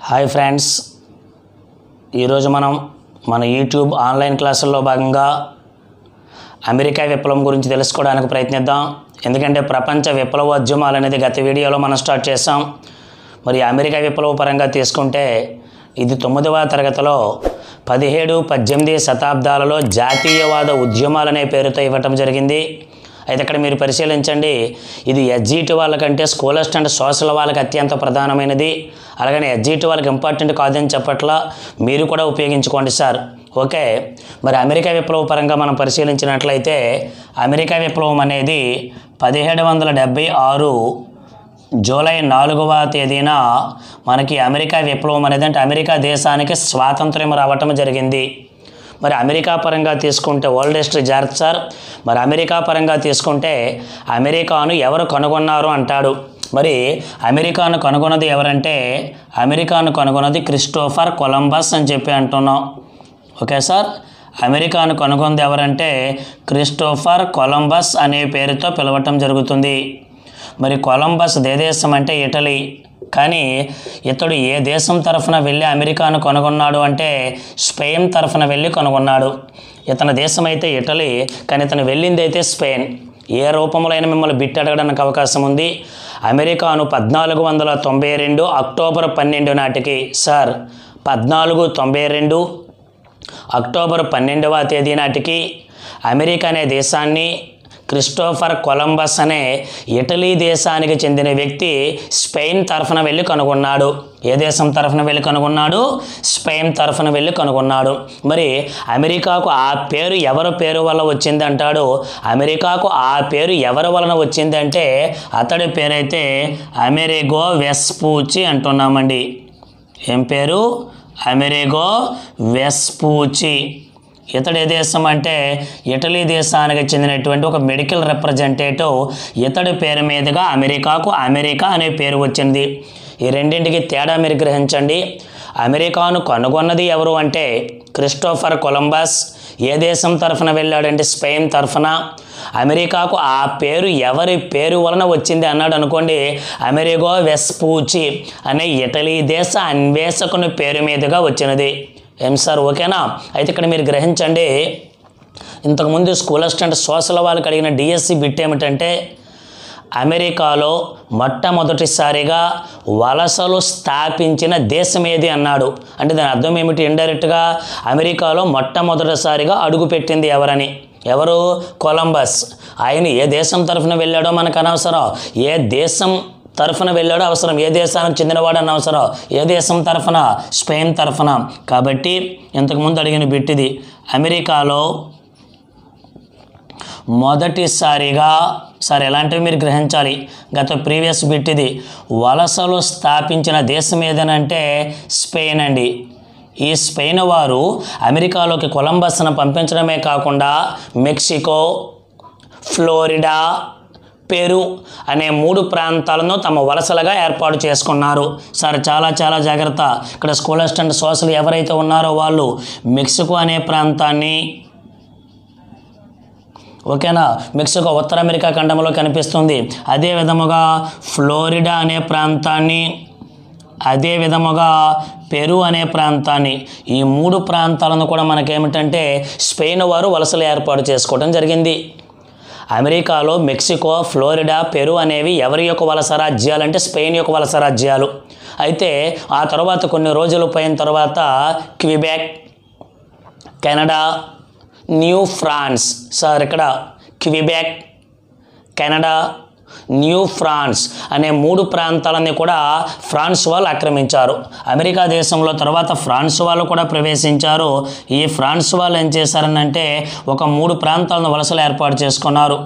Hi friends, ఈరోజు మనం మన యూట్యూబ్ ఆన్లైన్ క్లాసుల్లో భాగంగా అమెరికా విప్లవం గురించి తెలుసుకోవడానికి ప్రయత్నిద్దాం. ఎందుకంటే ప్రపంచ విప్లవోద్యమాలు అనేది గత వీడియోలో మనం స్టార్ట్ చేసాం. మరి అమెరికా విప్లవ పరంగా తీసుకుంటే ఇది 9వ తరగతిలో 17, 18 శతాబ్దాలలో జాతీయవాద ఉద్యమాలు అనే పేరుతో ఇవ్వటం జరిగింది. అయితే ఇక్కడ మీరు పరిశీలించండి, ఇది ఎస్జిటి వాళ్ళకంటే స్కూలిస్ట్ అండ్ సోషల్ వాళ్ళకి అత్యంత ప్రధానమైనది. అలాగని ఎస్జిటి వాళ్ళకి ఇంపార్టెంట్ కాదని చెప్పట్లా, మీరు కూడా ఉపయోగించుకోండి సార్. ఓకే, మరి అమెరికా విప్లవ పరంగా మనం పరిశీలించినట్లయితే అమెరికా విప్లవం అనేది 1776 జూలై 4వ తేదీన మనకి అమెరికా విప్లవం అనేది అంటే అమెరికా దేశానికి స్వాతంత్ర్యం రావటం జరిగింది. మరి అమెరికా పరంగా తీసుకుంటే వరల్డ్ హిస్టరీ జాగ్రత్త సార్. మరి అమెరికా పరంగా తీసుకుంటే అమెరికాను ఎవరు కనుగొన్నారు అంటాడు. మరి అమెరికాను కనుగొన్నది ఎవరంటే అమెరికాను కనుగొన్నది క్రిస్టోఫర్ కొలంబస్ అని చెప్పి అంటున్నాం. ఓకే సార్, అమెరికాను కనుగొన్నది ఎవరంటే క్రిస్టోఫర్ కొలంబస్ అనే పేరుతో పిలవటం జరుగుతుంది. మరి కొలంబస్ ఏ దేశం అంటే ఇటలీ. కానీ ఇతడు ఏ దేశం తరఫున వెళ్ళి అమెరికాను కనుగొన్నాడు అంటే స్పెయిన్ తరఫున వెళ్ళి కనుగొన్నాడు. ఇతని దేశం అయితే ఇటలీ, కానీ ఇతను వెళ్ళింది అయితే స్పెయిన్. ఏ రూపంలో అయినా మిమ్మల్ని బిట్ అడగడానికి అవకాశం ఉంది. అమెరికాను 1492 అక్టోబర్ 12 నాటికి సార్ 1492 అక్టోబర్ 12వ తేదీ నాటికి అమెరికా అనే దేశాన్ని క్రిస్టోఫర్ కొలంబస్ అనే ఇటలీ దేశానికి చెందిన వ్యక్తి స్పెయిన్ తరఫున వెళ్ళి కనుగొన్నాడు. ఏ దేశం తరఫున వెళ్ళి కనుగొన్నాడు? స్పెయిన్ తరఫున వెళ్ళి కనుగొన్నాడు. మరి అమెరికాకు ఆ పేరు ఎవరి పేరు వల్ల వచ్చింది అంటాడు. అమెరికాకు ఆ పేరు ఎవరి వలన వచ్చింది అంటే అతడి పేరైతే అమెరిగో వెస్పూచి అంటున్నామండి. ఏం పేరు? అమెరిగో వెస్పూచి. ఇతడు ఏ దేశం అంటే ఇటలీ దేశానికి చెందినటువంటి ఒక మెడికల్ రిప్రజెంటేటివ్. ఇతడి పేరు మీదుగా అమెరికాకు అమెరికా అనే పేరు వచ్చింది. ఈ రెండింటికి తేడా మీరు గ్రహించండి. అమెరికాను కనుగొన్నది ఎవరు అంటే క్రిస్టోఫర్ కొలంబస్. ఏ దేశం తరఫున వెళ్ళాడంటే స్పెయిన్ తరఫున. అమెరికాకు ఆ పేరు ఎవరి పేరు వలన వచ్చింది అన్నాడు అనుకోండి, అమెరిగో వెస్పూచి అనే ఇటలీ దేశ అన్వేషకుని పేరు మీదుగా వచ్చినది. ఏం సార్, ఓకేనా? అయితే ఇక్కడ మీరు గ్రహించండి, ఇంతకుముందు స్కూలిస్ట్ అండ్ సోషల్ వాళ్ళకి అడిగిన డిఎస్సి బిట్ ఏమిటంటే అమెరికాలో మొట్టమొదటిసారిగా వలసలు స్థాపించిన దేశం ఏది అన్నాడు. అంటే దాని అర్థం ఏమిటి? ఇండైరెక్ట్గా అమెరికాలో మొట్టమొదటిసారిగా అడుగుపెట్టింది ఎవరని. ఎవరు? కొలంబస్. ఆయన ఏ దేశం తరఫున వెళ్ళాడో మనకు అనవసరం, ఏ దేశం తరఫున వెళ్ళాడో అవసరం, ఏ దేశానికి చెందినవాడు అని అవసరం. ఏ దేశం తరఫున? స్పెయిన్ తరఫున. కాబట్టి ఇంతకుముందు అడిగిన బిట్టిది అమెరికాలో మొదటిసారిగా సార్ ఎలాంటివి మీరు గ్రహించాలి. గత ప్రీవియస్ బిట్టిది వలసలు స్థాపించిన దేశం ఏదనంటే స్పెయిన్ అండి. ఈ స్పెయిన్ వారు అమెరికాలోకి కొలంబస్ను పంపించడమే కాకుండా మెక్సికో, ఫ్లోరిడా, పెరు అనే 3 ప్రాంతాలను తమ వలసలుగా ఏర్పాటు చేసుకున్నారు. సార్ చాలా చాలా జాగ్రత్త. ఇక్కడ స్కూలిస్ట్ అండ్ సోషల్ ఎవరైతే ఉన్నారో వాళ్ళు మెక్సికో అనే ప్రాంతాన్ని, ఓకేనా, మెక్సికో ఉత్తర అమెరికా ఖండంలో కనిపిస్తుంది. అదే విధముగా ఫ్లోరిడా అనే ప్రాంతాన్ని, అదే విధముగా పెరు అనే ప్రాంతాన్ని, ఈ 3 ప్రాంతాలను కూడా మనకేమిటంటే స్పెయిన్ వారు వలసలు ఏర్పాటు చేసుకోవడం జరిగింది. అమెరికాలో మెక్సికో, ఫ్లోరిడా, పెరు అనేవి ఎవరి యొక్క వలస రాజ్యాలు అంటే స్పెయిన్ యొక్క వలస రాజ్యాలు. అయితే ఆ తర్వాత కొన్ని రోజులు పోయిన తర్వాత క్విబెక్, కెనడా, న్యూ ఫ్రాన్స్. సార్ ఇక్కడ క్విబెక్, కెనడా, న్యూ ఫ్రాన్స్ అనే 3 ప్రాంతాలని కూడా ఫ్రాన్స్ వాళ్ళు ఆక్రమించారు. అమెరికా దేశంలో తర్వాత ఫ్రాన్స్ వాళ్ళు కూడా ప్రవేశించారు. ఈ ఫ్రాన్స్ వాళ్ళు ఏం చేశారనంటే ఒక 3 ప్రాంతాలను వలసలు ఏర్పాటు చేసుకున్నారు.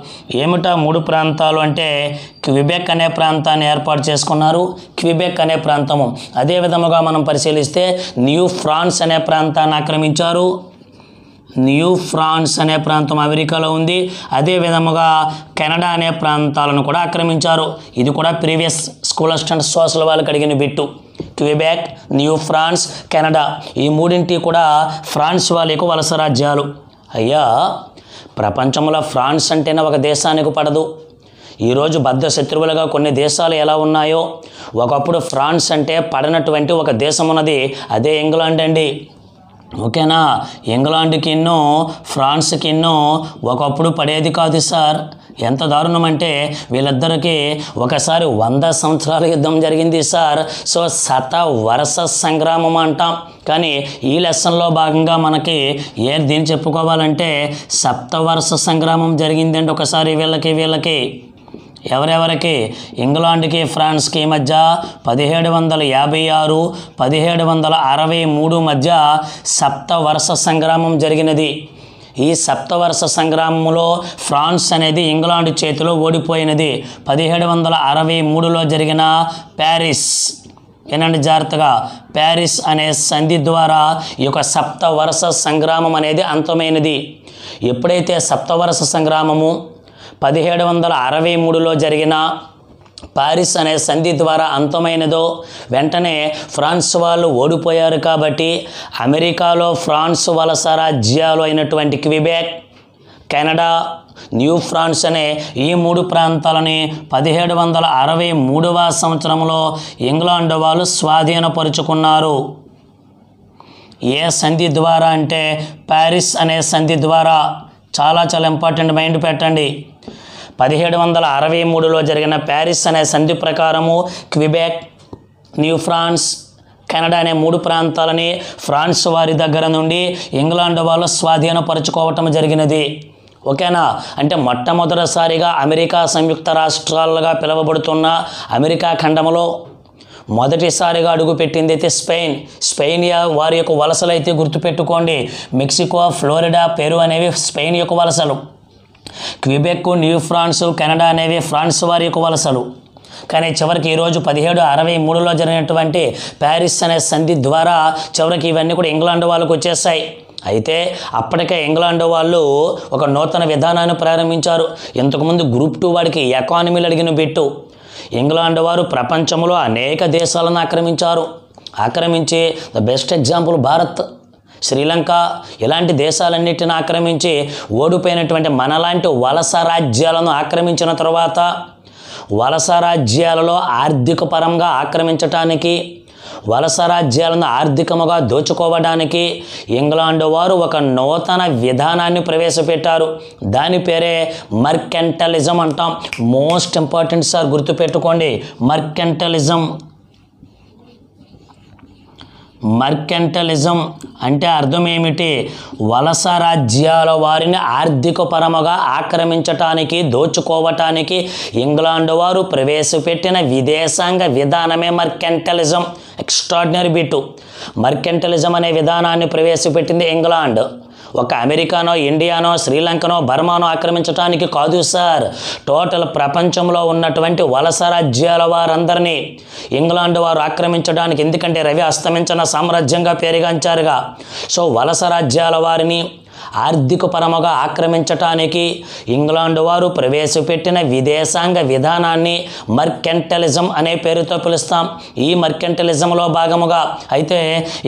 ఏమిటా 3 ప్రాంతాలు అంటే క్విబెక్ అనే ప్రాంతాన్ని ఏర్పాటు చేసుకున్నారు. క్విబెక్ అనే ప్రాంతము. అదే విధముగా మనం పరిశీలిస్తే న్యూ ఫ్రాన్స్ అనే ప్రాంతాన్ని ఆక్రమించారు. న్యూ ఫ్రాన్స్ అనే ప్రాంతం అమెరికాలో ఉంది. అదే విధముగా కెనడా అనే ప్రాంతాలను కూడా ఆక్రమించారు. ఇది కూడా ప్రీవియస్ స్కూలిస్ట్ అండ్ సోషల్ వాళ్ళకి అడిగిన బిట్టు. క్విబెక్, న్యూ ఫ్రాన్స్, కెనడా ఈ 3 కూడా ఫ్రాన్స్ వాళ్ళ యొక్క వలస రాజ్యాలు. అయ్యా, ప్రపంచంలో ఫ్రాన్స్ అంటేనే ఒక దేశానికి పడదు. ఈరోజు బద్ధ శత్రువులుగా కొన్ని దేశాలు ఎలా ఉన్నాయో, ఒకప్పుడు ఫ్రాన్స్ అంటే పడనటువంటి ఒక దేశం ఉన్నది, అదే ఇంగ్లాండ్ అండి. ఓకేనా, ఇంగ్లాండ్కి ఫ్రాన్స్కి ఒకప్పుడు పడేది కాదు సార్. ఎంత దారుణం అంటే వీళ్ళిద్దరికీ ఒకసారి 100 సంవత్సరాల యుద్ధం జరిగింది సార్. సో శతవర్ష సంగ్రామం అంటాం. కానీ ఈ లెసన్లో భాగంగా మనకి దీన్ని చెప్పుకోవాలంటే సప్తవర్ష సంగ్రామం జరిగిందండి ఒకసారి వీళ్ళకి ఎవరెవరికి, ఇంగ్లాండ్కి ఫ్రాన్స్కి మధ్య 1756 1763 మధ్య సప్తవర్ష సంగ్రామం జరిగినది. ఈ సప్తవర్ష సంగ్రామంలో ఫ్రాన్స్ అనేది ఇంగ్లాండ్ చేతిలో ఓడిపోయినది. 1763లో జరిగిన ప్యారిస్, వినండి జాగ్రత్తగా, ప్యారిస్ అనే సంధి ద్వారా ఈ యొక్క సప్తవర్ష సంగ్రామం అనేది అంతమైనది. ఎప్పుడైతే సప్తవర్ష సంగ్రామము 1763లో జరిగిన పారిస్ అనే సంధి ద్వారా అంతమైనదో, వెంటనే ఫ్రాన్స్ వాళ్ళు ఓడిపోయారు. కాబట్టి అమెరికాలో ఫ్రాన్స్ వలస రాజ్యాలు అయినటువంటి క్విబెక్, కెనడా, న్యూ ఫ్రాన్స్ అనే ఈ 3 ప్రాంతాలని 1763వ సంవత్సరంలో ఇంగ్లాండ్ వాళ్ళు స్వాధీనపరుచుకున్నారు. ఏ సంధి ద్వారా అంటే ప్యారిస్ అనే సంధి ద్వారా. చాలా ఇంపార్టెంట్, మైండ్ పెట్టండి. 1763లో జరిగిన ప్యారిస్ అనే సంధి ప్రకారము క్విబెక్, న్యూ ఫ్రాన్స్, కెనడా అనే 3 ప్రాంతాలని ఫ్రాన్స్ వారి దగ్గర నుండి ఇంగ్లాండ్ వాళ్ళు స్వాధీనపరుచుకోవటం జరిగినది. ఓకేనా, అంటే మొట్టమొదటిసారిగా అమెరికా సంయుక్త రాష్ట్రాలుగా పిలువబడుతున్న అమెరికా ఖండంలో మొదటిసారిగా అడుగుపెట్టింది అయితే స్పెయిన్ వారి యొక్క వలసలు అయితే గుర్తుపెట్టుకోండి. మెక్సికో, ఫ్లోరిడా, పెరు అనేవి స్పెయిన్ యొక్క వలసలు. క్విబెక్, న్యూ ఫ్రాన్స్, కెనడా అనేవి ఫ్రాన్స్ వారి యొక్క వలసలు. కానీ చివరికి ఈరోజు 1763లో జరిగినటువంటి ప్యారిస్ అనే సంధి ద్వారా చివరికి ఇవన్నీ కూడా ఇంగ్లాండ్ వాళ్ళకు వచ్చేసాయి. అయితే అప్పటికే ఇంగ్లాండ్ వాళ్ళు ఒక నూతన విధానాన్ని ప్రారంభించారు. ఇంతకుముందు గ్రూప్ 2 వాడికి ఎకానమీలు అడిగిన బిట్టు. ఇంగ్లాండ్ వారు ప్రపంచంలో అనేక దేశాలను ఆక్రమించి the best example Bharat, Sri Lanka ఇలాంటి దేశాలన్నిటిని ఆక్రమించి ఓడిపోయినటువంటి మనలాంటి వలస రాజ్యాలను ఆక్రమించిన తర్వాత వలస రాజ్యాలలో ఆర్థిక పరంగా ఆక్రమించటానికి, వలస రాజ్యాలను ఆర్థికముగా దోచుకోవడానికి ఇంగ్లాండ్ వారు ఒక నూతన విధానాన్ని ప్రవేశపెట్టారు. దాని పేరే మర్కెంటలిజం అంటాం. మోస్ట్ ఇంపార్టెంట్ సార్, గుర్తుపెట్టుకోండి. మర్కెంటలిజం అంటే అర్థం ఏమిటి? వలస రాజ్యాల వారిని ఆర్థిక పరముగా ఆక్రమించటానికి, దోచుకోవటానికి ఇంగ్లాండ్ వారు ప్రవేశపెట్టిన విదేశాంగ విధానమే మర్కెంటలిజం. Extraordinary bit. మర్కెంటలిజం అనే విధానాన్ని ప్రవేశపెట్టింది ఇంగ్లాండ్. ఒక అమెరికానో, ఇండియానో, శ్రీలంకనో, బర్మానో ఆక్రమించడానికి కాదు సార్. టోటల్ ప్రపంచంలో ఉన్నటువంటి వలస రాజ్యాల వారందరినీ ఇంగ్లాండ్ వారు ఆక్రమించడానికి, ఎందుకంటే రవి అస్తమించిన సామ్రాజ్యంగా పేరుగాంచారుగా. సో వలస రాజ్యాల వారిని ఆర్థిక పరముగా ఆక్రమించటానికి ఇంగ్లాండ్ వారు ప్రవేశపెట్టిన విదేశాంగ విధానాన్ని మర్కెంటలిజం అనే పేరుతో పిలుస్తాం. ఈ మర్కెంటలిజంలో భాగముగా అయితే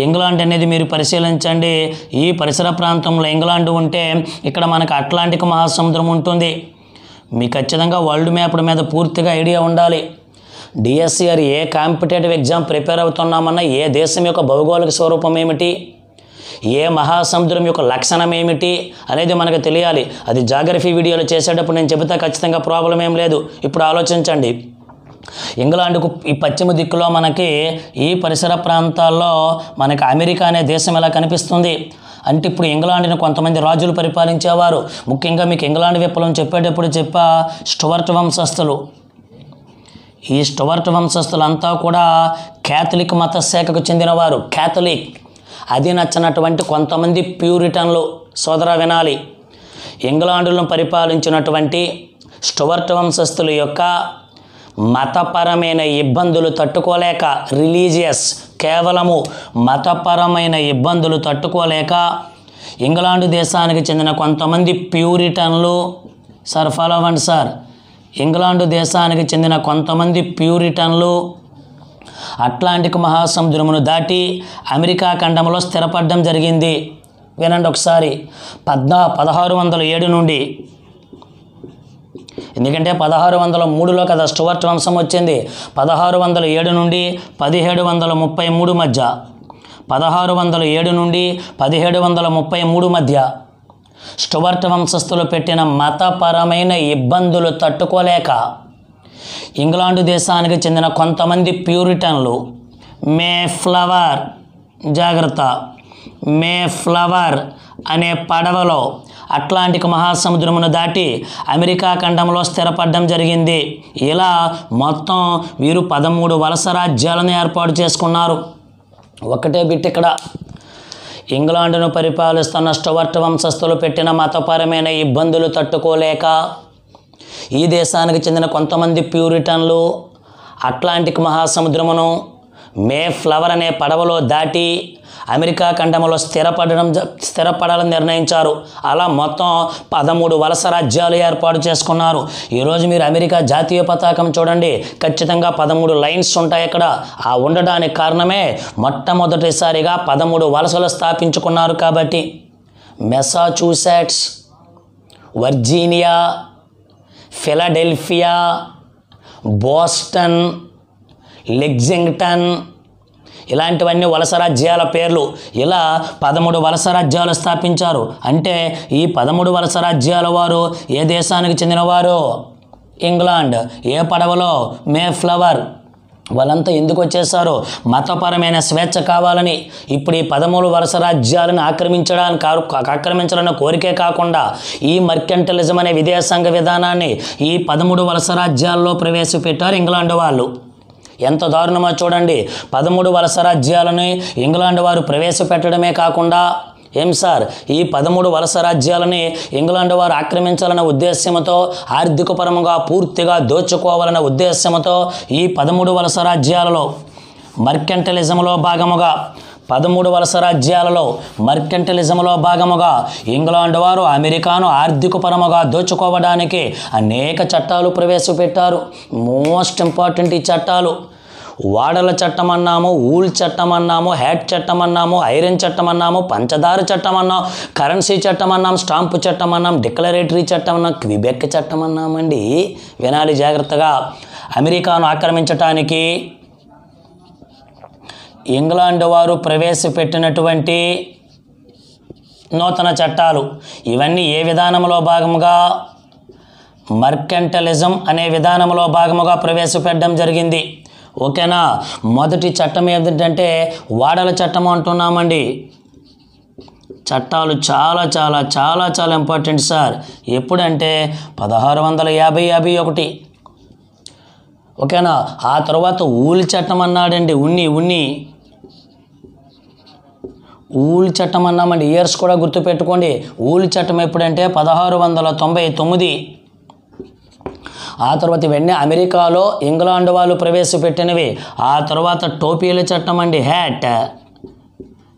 ఇంగ్లాండ్ అనేది మీరు పరిశీలించండి. ఈ పరిసర ప్రాంతంలో ఇంగ్లాండ్ ఉంటే ఇక్కడ మనకు అట్లాంటిక్ మహాసముద్రం ఉంటుంది. మీకు ఖచ్చితంగా వరల్డ్ మ్యాప్ మీద పూర్తిగా ఐడియా ఉండాలి. డిఎస్సిఆర్ ఏ కాంపిటేటివ్ ఎగ్జామ్ ప్రిపేర్ అవుతున్నామన్నా ఏ దేశం యొక్క భౌగోళిక స్వరూపం ఏమిటి, ఏ మహాసముద్రం యొక్క లక్షణం ఏమిటి అనేది మనకు తెలియాలి. అది జాగ్రఫీ వీడియోలు చేసేటప్పుడు నేను చెబుతా, ఖచ్చితంగా ప్రాబ్లం ఏం లేదు. ఇప్పుడు ఆలోచించండి. ఇంగ్లాండ్కు ఈ పశ్చిమ దిక్కులో మనకి ఈ పరిసర ప్రాంతాల్లో మనకి అమెరికా అనే దేశం ఎలా కనిపిస్తుంది అంటే, ఇప్పుడు ఇంగ్లాండ్ని కొంతమంది రాజులు పరిపాలించేవారు. ముఖ్యంగా మీకు ఇంగ్లాండ్ విప్లవం చెప్పేటప్పుడు స్టువర్ట్ వంశస్థులు. ఈ స్టువర్ట్ వంశస్థులంతా కూడా క్యాథలిక్ మత శాఖకు చెందినవారు. క్యాథలిక్ అది నచ్చినటువంటి కొంతమంది ప్యూరిటన్లు. సోదరా వినాలి, ఇంగ్లాండ్ను పరిపాలించినటువంటి స్టువర్ట్ వంశస్థుల యొక్క మతపరమైన ఇబ్బందులు తట్టుకోలేక, కేవలము మతపరమైన ఇబ్బందులు తట్టుకోలేక ఇంగ్లాండ్ దేశానికి చెందిన కొంతమంది ప్యూరిటన్లు, సార్ ఫాలో అవ్వండి సార్, ఇంగ్లాండ్ దేశానికి చెందిన కొంతమంది ప్యూరిటన్లు అట్లాంటిక్ మహాసముద్రమును దాటి అమెరికా ఖండంలో స్థిరపడడం జరిగింది. వినండి ఒకసారి. 1607 నుండి ఎందుకంటే 1603లో కదా స్టువర్ట్ వంశం వచ్చింది. 1607 నుండి 1733 మధ్య 1607 నుండి 1733 మధ్య స్టువర్ట్ వంశస్థులు పెట్టిన మతపరమైన ఇబ్బందులు తట్టుకోలేక ఇంగ్లాండు దేశానికి చెందిన కొంతమంది ప్యూరిటన్లు మేఫ్లవర్, జాగ్రత్త, మేఫ్లవర్ అనే పడవలో అట్లాంటిక్ మహాసముద్రమును దాటి అమెరికా ఖండంలో స్థిరపడడం జరిగింది. ఇలా మొత్తం వీరు 13 వలస రాజ్యాలను ఏర్పాటు చేసుకున్నారు. ఒకటే బిట్ ఇక్కడ, ఇంగ్లాండును పరిపాలిస్తున్న స్టువర్ట్ వంశస్థులు పెట్టిన మతపరమైన ఇబ్బందులు తట్టుకోలేక ఈ దేశానికి చెందిన కొంతమంది ప్యూరిటన్లు అట్లాంటిక్ మహాసముద్రమును మేఫ్లవర్ అనే పడవలో దాటి అమెరికా ఖండంలో స్థిరపడాలని నిర్ణయించారు. అలా మొత్తం 13 వలస రాజ్యాలు ఏర్పాటు చేసుకున్నారు. ఈరోజు మీరు అమెరికా జాతీయ పతాకం చూడండి, ఖచ్చితంగా 13 లైన్స్ ఉంటాయి అక్కడ. ఆ ఉండడానికి కారణమే మొట్టమొదటిసారిగా 13 వలసలు స్థాపించుకున్నారు కాబట్టి. మెసాచ్యూసెట్స్, వర్జీనియా, ఫిలడెల్ఫియా, బోస్టన్, లెగ్జింగ్టన్ ఇలాంటివన్నీ వలస రాజ్యాల పేర్లు. ఇలా 13 వలస రాజ్యాలు స్థాపించారు. అంటే ఈ 13 వలస రాజ్యాల వారు ఏ దేశానికి చెందినవారు? ఇంగ్లాండ్. ఏ పడవలో? మేఫ్లవర్. వాళ్ళంతా ఎందుకు వచ్చేసారు? మతపరమైన స్వేచ్ఛ కావాలని. ఇప్పుడు ఈ 13 వలస రాజ్యాలను ఆక్రమించాలన్న కోరికే కాకుండా ఈ మర్కెంటలిజం అనే విదేశాంగ విధానాన్ని ఈ 13 వలస రాజ్యాల్లో ప్రవేశపెట్టారు ఇంగ్లాండ్ వాళ్ళు. ఎంత దారుణమో చూడండి. 13 వలస రాజ్యాలని ఇంగ్లాండ్ వారు ప్రవేశపెట్టడమే కాకుండా, ఏం సార్, ఈ 13 వలస రాజ్యాలని ఇంగ్లాండ్ వారు ఆక్రమించాలన్న ఉద్దేశ్యంతో, ఆర్థికపరంగా పూర్తిగా దోచుకోవాలన్న ఉద్దేశ్యంతో ఈ 13 వలస రాజ్యాలలో మర్కెంటలిజంలో భాగముగా 13 వలస రాజ్యాలలో మర్కెంటలిజంలో భాగముగా ఇంగ్లాండ్ వారు అమెరికాను ఆర్థికపరముగా దోచుకోవడానికి అనేక చట్టాలు ప్రవేశపెట్టారు. మోస్ట్ ఇంపార్టెంట్ ఈ చట్టాలు. వాడల చట్టం అన్నాము, ఊల్ చట్టం అన్నాము, హ్యాట్ చట్టం అన్నాము, ఐరన్ చట్టం అన్నాము, పంచదార చట్టం అన్నాం, కరెన్సీ చట్టం అన్నాం, స్టాంపు చట్టం అన్నాం, డిక్లరేటరీ చట్టం అన్నాం, క్విబెక్ చట్టం అన్నామండి. వినాలి జాగ్రత్తగా. అమెరికాను ఆక్రమించటానికి ఇంగ్లాండ్ వారు ప్రవేశపెట్టినటువంటి నూతన చట్టాలు ఇవన్నీ ఏ విధానంలో భాగముగా? మర్కెంటలిజం అనే విధానంలో భాగముగా ప్రవేశపెట్టడం జరిగింది. ఓకేనా? మొదటి చట్టం ఏంటంటే వాడల చట్టం అంటున్నామండి. చట్టాలు చాలా చాలా చాలా చాలా ఇంపార్టెంట్ సార్. ఎప్పుడంటే 1651. ఓకేనా? ఆ తర్వాత ఊలి చట్టం అన్నాడండి. ఊలి చట్టం అన్నామండి. ఇయర్స్ కూడా గుర్తుపెట్టుకోండి. ఊలి చట్టం ఎప్పుడంటే 1699. ఆ తర్వాత ఇవన్నీ అమెరికాలో ఇంగ్లాండ్ వాళ్ళు ప్రవేశపెట్టినవి. ఆ తర్వాత టోపీల చట్టం అండి,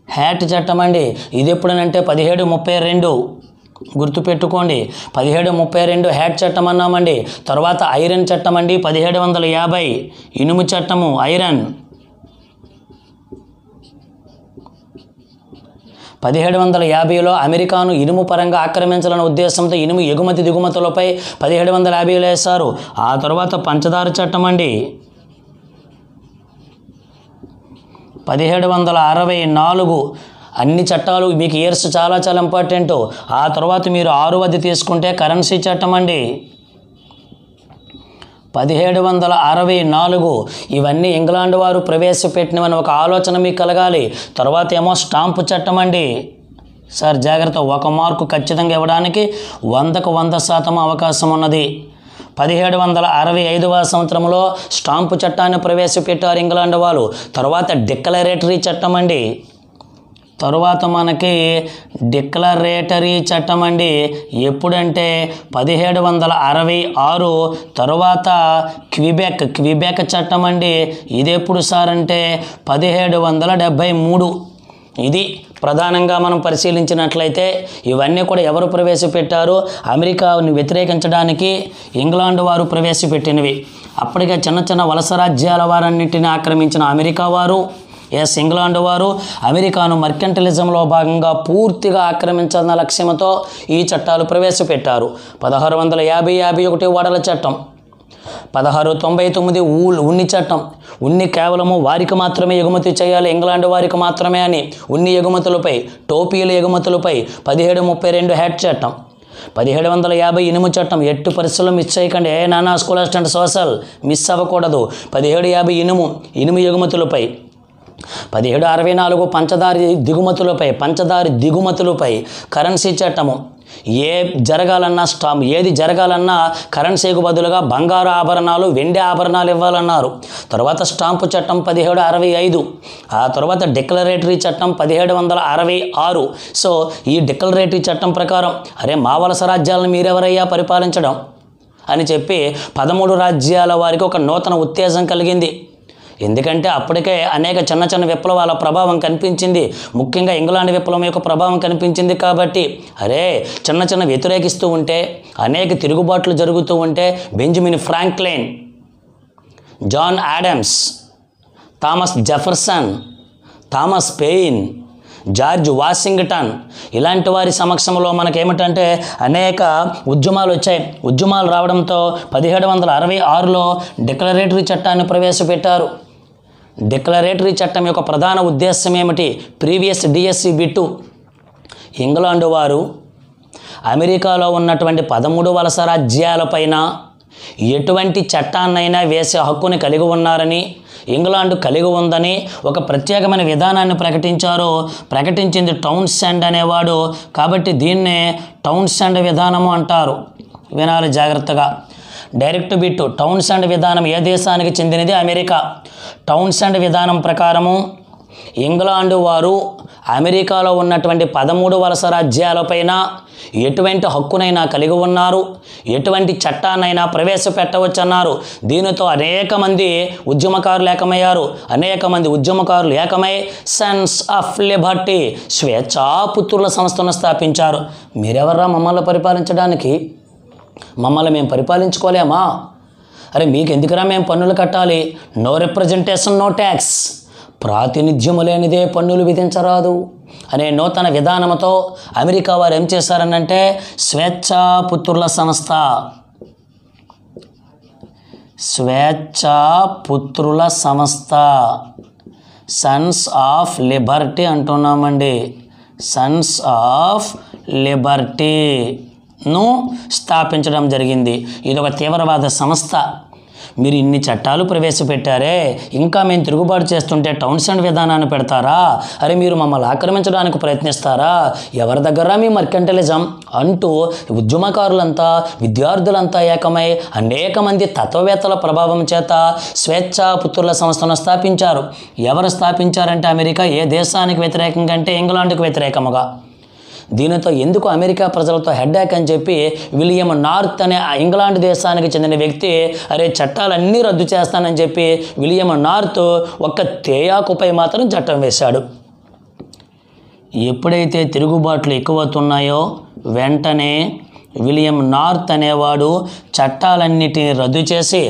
హ్యాట్ చట్టం అండి. ఇది ఎప్పుడనంటే 1732. గుర్తుపెట్టుకోండి, 1732 హ్యాట్ చట్టం అన్నామండి. తర్వాత ఐరన్ చట్టం అండి 1750. ఇనుము చట్టము, ఐరన్. 1750లో అమెరికాను ఇనుము పరంగా ఆక్రమించాలనే ఉద్దేశంతో ఇనుము ఎగుమతి దిగుమతులపై 1750లో వేశారు. ఆ తర్వాత పంచదార చట్టం అండి 1764. అన్ని చట్టాలు మీకు ఇయర్స్ చాలా చాలా ఇంపార్టెంట్. ఆ తర్వాత మీరు 6వది తీసుకుంటే కరెన్సీ చట్టం అండి 1764. ఇవన్నీ ఇంగ్లాండ్ వారు ప్రవేశపెట్టినవని ఒక ఆలోచన మీకు కలగాలి. తర్వాత ఏమో స్టాంపు చట్టం అండి. సార్ జాగ్రత్త, 1 మార్కు ఖచ్చితంగా ఇవ్వడానికి 100కు 100% అవకాశం ఉన్నది. 1765వ సంవత్సరంలో స్టాంపు చట్టాన్ని ప్రవేశపెట్టారు ఇంగ్లాండ్ వాళ్ళు. తర్వాత డిక్లరేటరీ చట్టం అండి. తరువాత మనకి డిక్లరేటరీ చట్టం అండి ఎప్పుడంటే 1766. తరువాత క్విబెక్ చట్టం అండి. ఇది ఎప్పుడు సార్ అంటే 1773. ఇది ప్రధానంగా మనం పరిశీలించినట్లయితే ఇవన్నీ కూడా ఎవరు ప్రవేశపెట్టారు? అమెరికాను వ్యతిరేకించడానికి ఇంగ్లాండ్ వారు ప్రవేశపెట్టినవి. అప్పటికే చిన్న చిన్న వలస రాజ్యాల వారన్నింటినీ ఆక్రమించిన అమెరికా వారు ఎస్, ఇంగ్లాండ్ వారు అమెరికాను మర్కంటలిజంలో భాగంగా పూర్తిగా ఆక్రమించాలన్న లక్ష్యంతో ఈ చట్టాలు ప్రవేశపెట్టారు. 1650-51 ఓడల చట్టం, 1699 ఉన్ని చట్టం. ఉన్ని కేవలము వారికి మాత్రమే ఎగుమతి చేయాలి, ఇంగ్లాండ్ వారికి మాత్రమే అని ఉన్ని ఎగుమతులపై, టోపీల ఎగుమతులపై 1732 హ్యాట్ చట్టం. 1750 ఇనుము చట్టం, ఎట్టి పరిస్థితుల్లో మిస్ చేయకండి, నానా స్కూల్ అసిస్టెంట్ సోషల్ మిస్ అవ్వకూడదు. 1750 ఇనుము ఎగుమతులపై. 1764 పంచదారి దిగుమతులపై కరెన్సీ చట్టము. ఏది జరగాలన్నా కరెన్సీకి బదులుగా బంగారు ఆభరణాలు, వెండి ఆభరణాలు ఇవ్వాలన్నారు. తర్వాత స్టాంపు చట్టం 1765. ఆ తర్వాత డిక్లరేటరీ చట్టం 1766. సో ఈ డిక్లరేటరీ చట్టం ప్రకారం మా వలస రాజ్యాలను మీరెవరయ్యా పరిపాలించడం అని చెప్పి 13 రాజ్యాల వారికి ఒక నూతన ఉత్తేజం కలిగింది. ఎందుకంటే అప్పటికే అనేక చిన్న విప్లవాల ప్రభావం కనిపించింది, ముఖ్యంగా ఇంగ్లాండ్ విప్లవం యొక్క ప్రభావం కనిపించింది. కాబట్టి చిన్న వ్యతిరేకిస్తూ ఉంటే, అనేక తిరుగుబాట్లు జరుగుతూ ఉంటే Benjamin Franklin, John Adams, Thomas Jefferson, Thomas Paine, George Washington ఇలాంటి వారి సమక్షంలో మనకేమిటంటే అనేక ఉద్యమాలు వచ్చాయి. ఉద్యమాలు రావడంతో 1766లో డిక్లరేటరీ చట్టాన్ని ప్రవేశపెట్టారు. డిక్లరేటరీ చట్టం యొక్క ప్రధాన ఉద్దేశం ఏమిటి? Previous DSC bit. ఇంగ్లాండు వారు అమెరికాలో ఉన్నటువంటి 13 వలస రాజ్యాలపైన ఎటువంటి చట్టాన్నైనా వేసే హక్కుని కలిగి ఉన్నారని, ఇంగ్లాండ్ కలిగి ఉందని ఒక ప్రత్యేకమైన విధానాన్ని ప్రకటించింది టౌన్సెండ్ అనేవాడు. కాబట్టి దీన్నే టౌన్సెండ్ విధానము అంటారు. వినాలి జాగ్రత్తగా. Direct bit. టౌన్సెండ్ విధానం ఏ దేశానికి చెందినది? అమెరికా. టౌన్సెండ్ విధానం ప్రకారము ఇంగ్లాండు వారు అమెరికాలో ఉన్నటువంటి 13 వలస రాజ్యాలపైన ఎటువంటి హక్కునైనా కలిగి ఉన్నారు, ఎటువంటి చట్టాన్నైనా ప్రవేశపెట్టవచ్చన్నారు. దీనితో అనేక మంది ఉద్యమకారులు ఏకమై సన్స్ ఆఫ్ లిబర్టీ, స్వేచ్ఛాపుత్రుల సంస్థను స్థాపించారు. మీరెవర్రా మమ్మల్ని పరిపాలించడానికి? మమ్మల్ని మేము పరిపాలించుకోలేమా? మీకు ఎందుకురా మేము పన్నులు కట్టాలి? No representation, no tax. ప్రాతినిధ్యము లేనిదే పన్నులు విధించరాదు అనే నూతన విధానంతో అమెరికా వారు ఏం చేశారనంటే స్వేచ్ఛాపుత్రుల సంస్థ సన్స్ ఆఫ్ లిబర్టీ అంటున్నామండి. సన్స్ ఆఫ్ లిబర్టీను స్థాపించడం జరిగింది. ఇది ఒక తీవ్రవాద సంస్థ. మీరు ఇన్ని చట్టాలు ప్రవేశపెట్టారే, ఇంకా మేము తిరుగుబాటు చేస్తుంటే టౌన్సెండ్ విధానాన్ని పెడతారా? మీరు మమ్మల్ని ఆక్రమించడానికి ప్రయత్నిస్తారా? ఎవరి దగ్గర మీ మర్కంటలిజం అంటూ ఉద్యమకారులంతా, విద్యార్థులంతా ఏకమై అనేక మంది తత్వవేత్తల ప్రభావం చేత స్వేచ్ఛాపుత్రుల సంస్థను స్థాపించారు. ఎవరు స్థాపించారంటే అమెరికా. ఏ దేశానికి వ్యతిరేకంగా అంటే ఇంగ్లాండ్కు వ్యతిరేకముగా. దీనితో ఎందుకు అమెరికా ప్రజలతో హెడ్డాక్ అని చెప్పి విలియం నార్త్ అనే ఇంగ్లాండ్ దేశానికి చెందిన వ్యక్తి చట్టాలన్నీ రద్దు చేస్తానని చెప్పి విలియం నార్త్ ఒక్క తేయాకుపై మాత్రం చట్టం వేశాడు. ఎప్పుడైతే తిరుగుబాట్లు ఎక్కువవుతున్నాయో వెంటనే విలియం నార్త్ అనేవాడు చట్టాలన్నిటిని రద్దు చేసి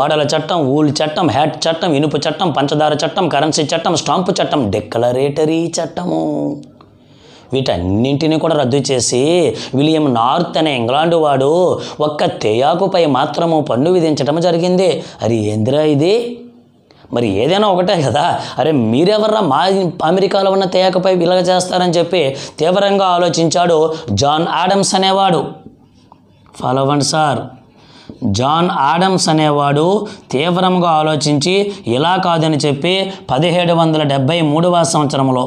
ఓడల చట్టం, ఊల్ చట్టం, హ్యాట్ చట్టం, ఇనుపు చట్టం, పంచదార చట్టం, కరెన్సీ చట్టం, స్టాంపు చట్టం, డిక్లరేటరీ చట్టము వీటన్నింటినీ కూడా రద్దు చేసి విలియం నార్త్ అనే ఇంగ్లాండ్ వాడు ఒక్క తేయాకుపై మాత్రము పన్ను విధించడం జరిగింది. ఏందిరా ఇది? మరి ఏదైనా ఒకటే కదా. మీరెవర్రా మా అమెరికాలో ఉన్న తేయాకుపై ఇలాగ చేస్తారని చెప్పి తీవ్రంగా ఆలోచించాడు జాన్ ఆడమ్స్ అనేవాడు. ఫాలో అవ్వండి సార్. జాన్ ఆడమ్స్ అనేవాడు తీవ్రంగా ఆలోచించి ఇలా కాదని చెప్పి 1773వ సంవత్సరంలో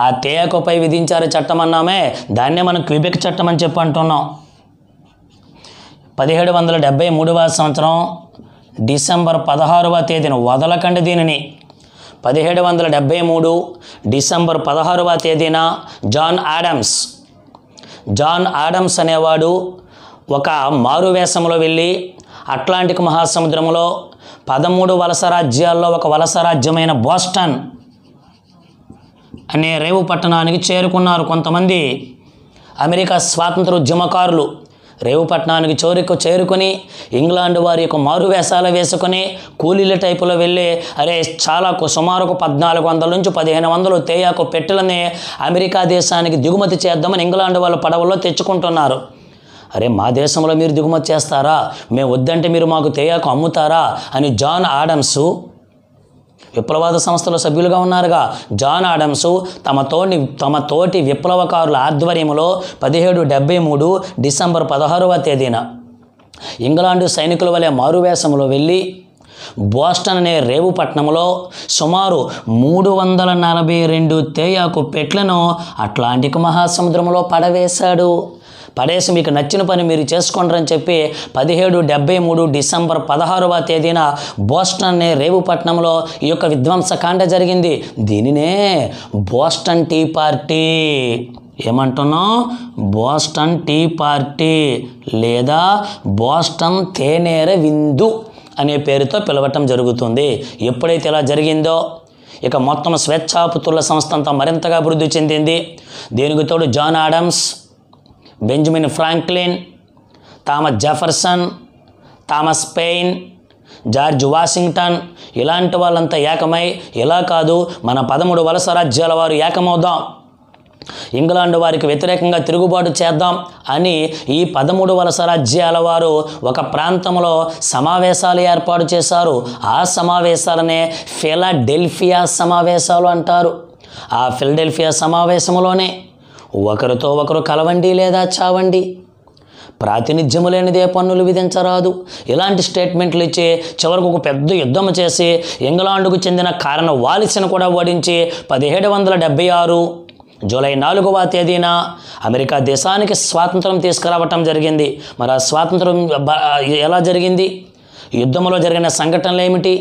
ఆ తేయాకుపై విధించారు చట్టం అన్నామే, దాన్నే మనం క్విబెక్ చట్టం అని చెప్పి అంటున్నాం. 1773వ సంవత్సరం డిసెంబర్ 16వ తేదీన, వదలకండి దీనిని, 1773 డిసెంబర్ 16వ తేదీన జాన్ ఆడమ్స్ అనేవాడు ఒక మారువేషంలో వెళ్ళి అట్లాంటిక్ మహాసముద్రంలో 13 వలస రాజ్యాల్లో ఒక వలస రాజ్యమైన బోస్టన్ అనే రేవు పట్టణానికి చేరుకున్నారు కొంతమంది అమెరికా స్వాతంత్ర ఉద్యమకారులు. రేవుపట్నానికి చేరుకుని ఇంగ్లాండ్ వారి యొక్క మారు వేషాలు వేసుకొని కూలీల టైపులో వెళ్ళి అరే సుమారు 1400 నుంచి 1500 తేయాకు పెట్టెలని అమెరికా దేశానికి దిగుమతి చేద్దామని ఇంగ్లాండ్ వాళ్ళ పడవల్లో తెచ్చుకుంటున్నారు. అరే మా దేశంలో మీరు దిగుమతి చేస్తారా, మేము వద్దంటే మీరు మాకు తేయాకు అమ్ముతారా అని జాన్ ఆడమ్స్ విప్లవాద సంస్థల సభ్యులుగా ఉన్నారుగా. జాన్ ఆడమ్స్ తమ తోటి విప్లవకారుల ఆధ్వర్యంలో 1773 డిసెంబర్ 16వ తేదీన ఇంగ్లాండు సైనికుల వలె మారువేషంలో వెళ్ళి బోస్టన్ అనే రేవుపట్నంలో సుమారు 342 తేయాకు పెట్లను అట్లాంటిక్ మహాసముద్రంలో పడేసి మీకు నచ్చిన పని మీరు చేసుకోండి అని చెప్పి 1773 డిసెంబర్ 16వ తేదీన బోస్టన్ అనే రేవుపట్నంలో ఈ యొక్క విధ్వంసకాండ జరిగింది. దీనినే బోస్టన్ టీ పార్టీ ఏమంటున్నాం, బోస్టన్ టీ పార్టీ లేదా బోస్టన్ తేనేర విందు అనే పేరుతో పిలవటం జరుగుతుంది. ఎప్పుడైతే ఇలా జరిగిందో ఇక మొత్తం స్వేచ్ఛాపుత్రుల సంస్థ అంతా మరింతగా అభివృద్ధి చెందింది. దీనికి తోడు John Adams, Benjamin Franklin, Thomas Jefferson, Thomas Paine, George Washington ఇలాంటి వాళ్ళంతా ఏకమై ఇలా కాదు మన 13 వలస రాజ్యాల వారు ఏకమవుదాం, ఇంగ్లాండ్ వారికి వ్యతిరేకంగా తిరుగుబాటు చేద్దాం అని ఈ 13 వలస రాజ్యాల వారు ఒక ప్రాంతంలో సమావేశాలు ఏర్పాటు చేశారు. ఆ సమావేశాలనే ఫిలడెల్ఫియా సమావేశాలు అంటారు. ఆ ఫిలడెల్ఫియా సమావేశంలోనే ఒకరితో ఒకరు కలవండి లేదా చావండి, ప్రాతినిధ్యము లేనిదే పన్నులు విధించరాదు ఇలాంటి స్టేట్మెంట్లు ఇచ్చి చివరకు ఒక పెద్ద యుద్ధం చేసి ఇంగ్లాండ్కు చెందిన కారన్ వాలిస్ను కూడా ఓడించి 1776 జూలై 4వ తేదీన అమెరికా దేశానికి స్వాతంత్రం తీసుకురావటం జరిగింది. మరి ఆ స్వాతంత్రం ఎలా జరిగింది, యుద్ధంలో జరిగిన సంఘటనలు ఏమిటి,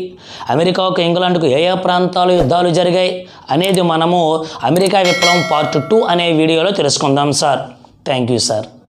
అమెరికాకు ఇంగ్లాండ్కు ఏ ప్రాంతాలు యుద్ధాలు జరిగాయి అనేది మనము అమెరికా విప్లవం పార్ట్ 2 అనే వీడియోలో తెలుసుకుందాం సార్. Thank you sir.